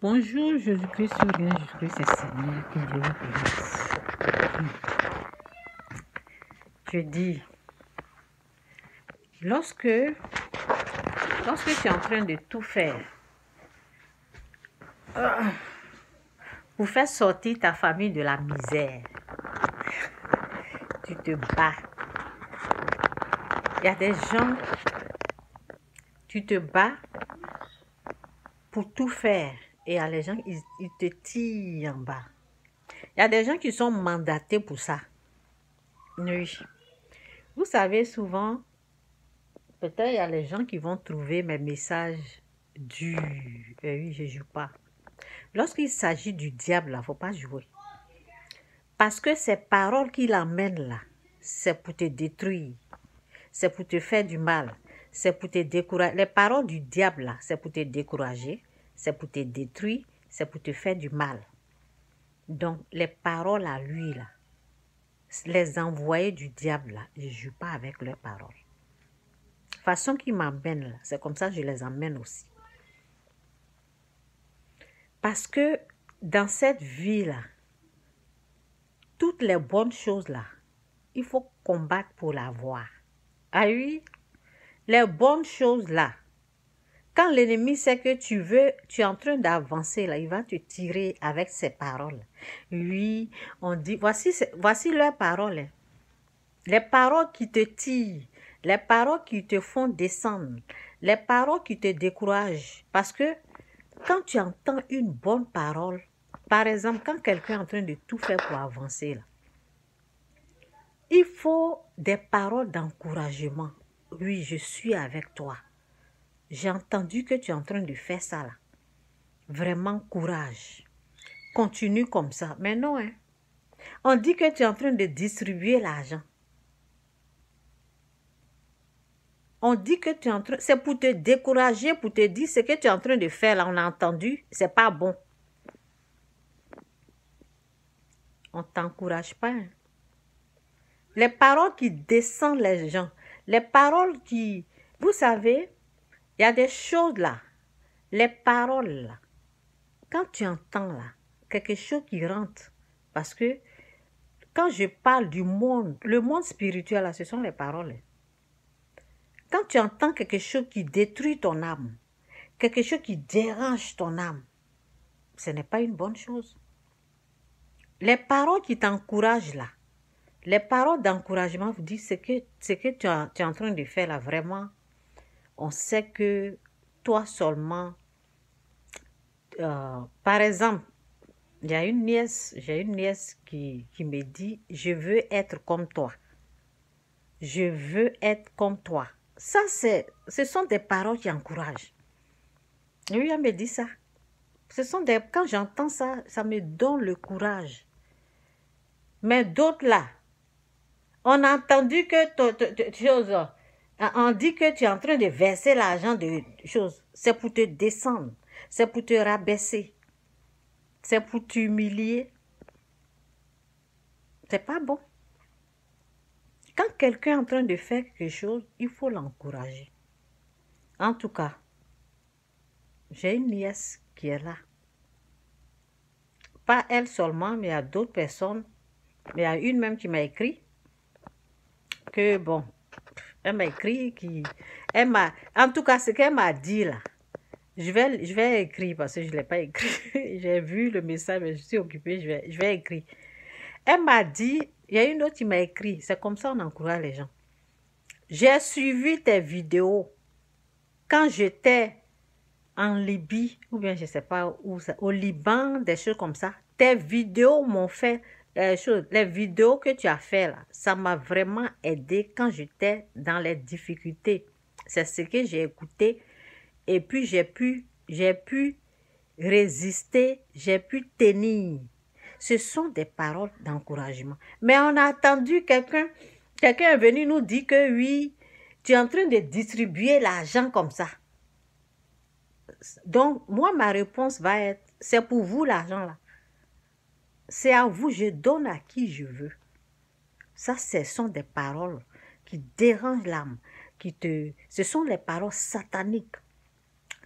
Bonjour Jésus-Christ, bien Jésus-Christ est Seigneur, que Dieu vous bénisse. Je dis, lorsque tu es en train de tout faire pour faire sortir ta famille de la misère, tu te bats. Il y a des gens, tu te bats pour tout faire et il y a les gens, ils te tirent en bas. Il y a des gens qui sont mandatés pour ça. Oui. Vous savez, souvent, peut-être il y a les gens qui vont trouver mes messages durs. Oui, je ne joue pas. Lorsqu'il s'agit du diable, il ne faut pas jouer. Parce que ces paroles qu'il amène là, c'est pour te détruire. C'est pour te faire du mal. C'est pour te décourager. Les paroles du diable là, c'est pour te décourager. C'est pour te détruire. C'est pour te faire du mal. Donc, les paroles à lui là, les envoyés du diable là, je ne joue pas avec leurs paroles. La façon qu'il m'amène là, c'est comme ça que je les amène aussi. Parce que dans cette vie-là, toutes les bonnes choses-là, il faut combattre pour l'avoir. Ah oui, les bonnes choses-là, quand l'ennemi sait que tu es en train d'avancer, là, il va te tirer avec ses paroles. Oui, on dit, voici leurs paroles. Les paroles qui te tirent, les paroles qui te font descendre, les paroles qui te découragent. Parce que quand tu entends une bonne parole, par exemple, quand quelqu'un est en train de tout faire pour avancer, là, il faut des paroles d'encouragement. Oui, je suis avec toi. J'ai entendu que tu es en train de faire ça là. Vraiment courage. Continue comme ça. Mais non, hein. On dit que tu es en train de distribuer l'argent. On dit que tu es en train... C'est pour te décourager, pour te dire ce que tu es en train de faire là. On a entendu, c'est pas bon. On ne t'encourage pas. Hein. Les paroles qui descendent les gens. Les paroles qui... Vous savez, il y a des choses là. Les paroles là. Quand tu entends là, quelque chose qui rentre. Parce que quand je parle du monde, le monde spirituel là, ce sont les paroles. Quand tu entends quelque chose qui détruit ton âme, quelque chose qui dérange ton âme, ce n'est pas une bonne chose. Les paroles qui t'encouragent là, les paroles d'encouragement vous disent ce que tu es en train de faire là, vraiment, on sait que toi seulement, par exemple, j'ai une nièce qui me dit, je veux être comme toi. Je veux être comme toi. Ça, ce sont des paroles qui encouragent. Oui, elle me dit ça. Quand j'entends ça, ça me donne le courage. Mais d'autres là, on a entendu que on dit que tu es en train de verser l'argent de choses. C'est pour te descendre. C'est pour te rabaisser. C'est pour t'humilier. C'est pas bon. Quand quelqu'un est en train de faire quelque chose, il faut l'encourager. En tout cas, j'ai une nièce qui est là. Pas elle seulement, mais il y a d'autres personnes. Mais il y a une même qui m'a écrit que, bon, elle m'a écrit en tout cas, ce qu'elle m'a dit là, je vais écrire parce que je ne l'ai pas écrit. J'ai vu le message, mais je suis occupée, je vais écrire. Elle m'a dit, il y a une autre qui m'a écrit, c'est comme ça on encourage les gens. J'ai suivi tes vidéos quand j'étais en Libye, ou bien je ne sais pas où ça, au Liban, des choses comme ça. Tes vidéos m'ont fait les vidéos que tu as fait là, ça m'a vraiment aidé quand j'étais dans les difficultés. C'est ce que j'ai écouté et puis j'ai pu résister, j'ai pu tenir. Ce sont des paroles d'encouragement. Mais on a attendu quelqu'un est venu nous dire que oui, tu es en train de distribuer l'argent comme ça. Donc, moi, ma réponse va être, c'est pour vous l'argent là. C'est à vous, je donne à qui je veux. Ça, ce sont des paroles qui dérangent l'âme. Ce sont les paroles sataniques.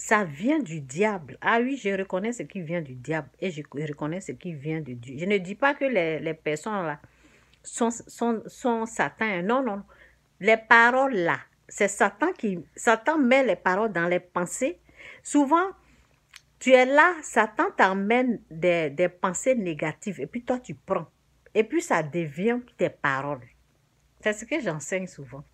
ça vient du diable. Ah oui, je reconnais ce qui vient du diable et je reconnais ce qui vient de Dieu. Je ne dis pas que les personnes là sont Satan. Non, non. Les paroles là, c'est Satan met les paroles dans les pensées. Souvent, tu es là, Satan t'emmène des pensées négatives et puis toi tu prends. Et puis ça devient tes paroles. C'est ce que j'enseigne souvent.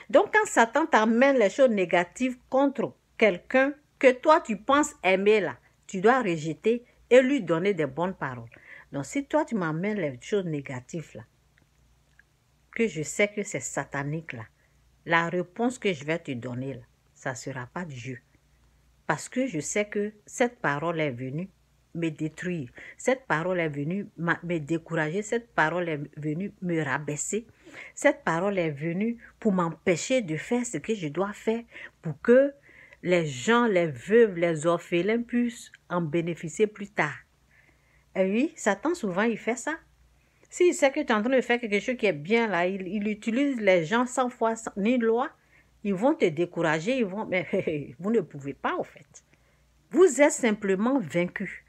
Donc quand Satan t'emmène les choses négatives contre quelqu'un que toi tu penses aimer là, tu dois rejeter et lui donner des bonnes paroles. Donc si toi tu m'emmènes les choses négatives là, que je sais que c'est satanique là, la réponse que je vais te donner là, ça ne sera pas Dieu. Parce que je sais que cette parole est venue me détruire. Cette parole est venue me décourager. Cette parole est venue me rabaisser. Cette parole est venue pour m'empêcher de faire ce que je dois faire pour que les gens, les veuves, les orphelins puissent en bénéficier plus tard. Et oui, Satan souvent il fait ça. S'il sait que tu es en train de faire quelque chose qui est bien là, il utilise les gens sans foi ni loi. Ils vont te décourager, mais vous ne pouvez pas en fait. Vous êtes simplement vaincu.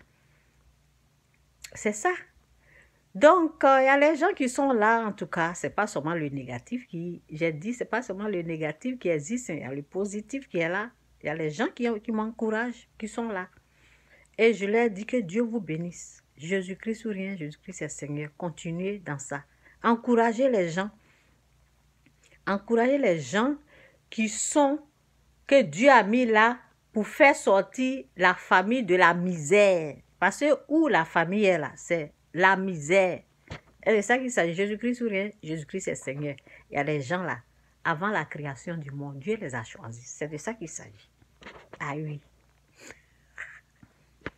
C'est ça. Donc, il y a les gens qui sont là, en tout cas, c'est pas seulement le négatif j'ai dit, c'est pas seulement le négatif qui existe, il y a le positif qui est là. Il y a les gens qui m'encouragent, qui sont là. Et je leur dis que Dieu vous bénisse. Jésus-Christ ou rien, Jésus-Christ est Seigneur. Continuez dans ça. Encouragez les gens. Encouragez les gens que Dieu a mis là pour faire sortir la famille de la misère. Parce que où la famille est là, c'est la misère. Et c'est ça qu'il s'agit. Jésus-Christ ou rien, Jésus-Christ est Seigneur. Il y a des gens là, avant la création du monde, Dieu les a choisis. C'est de ça qu'il s'agit. Ah oui.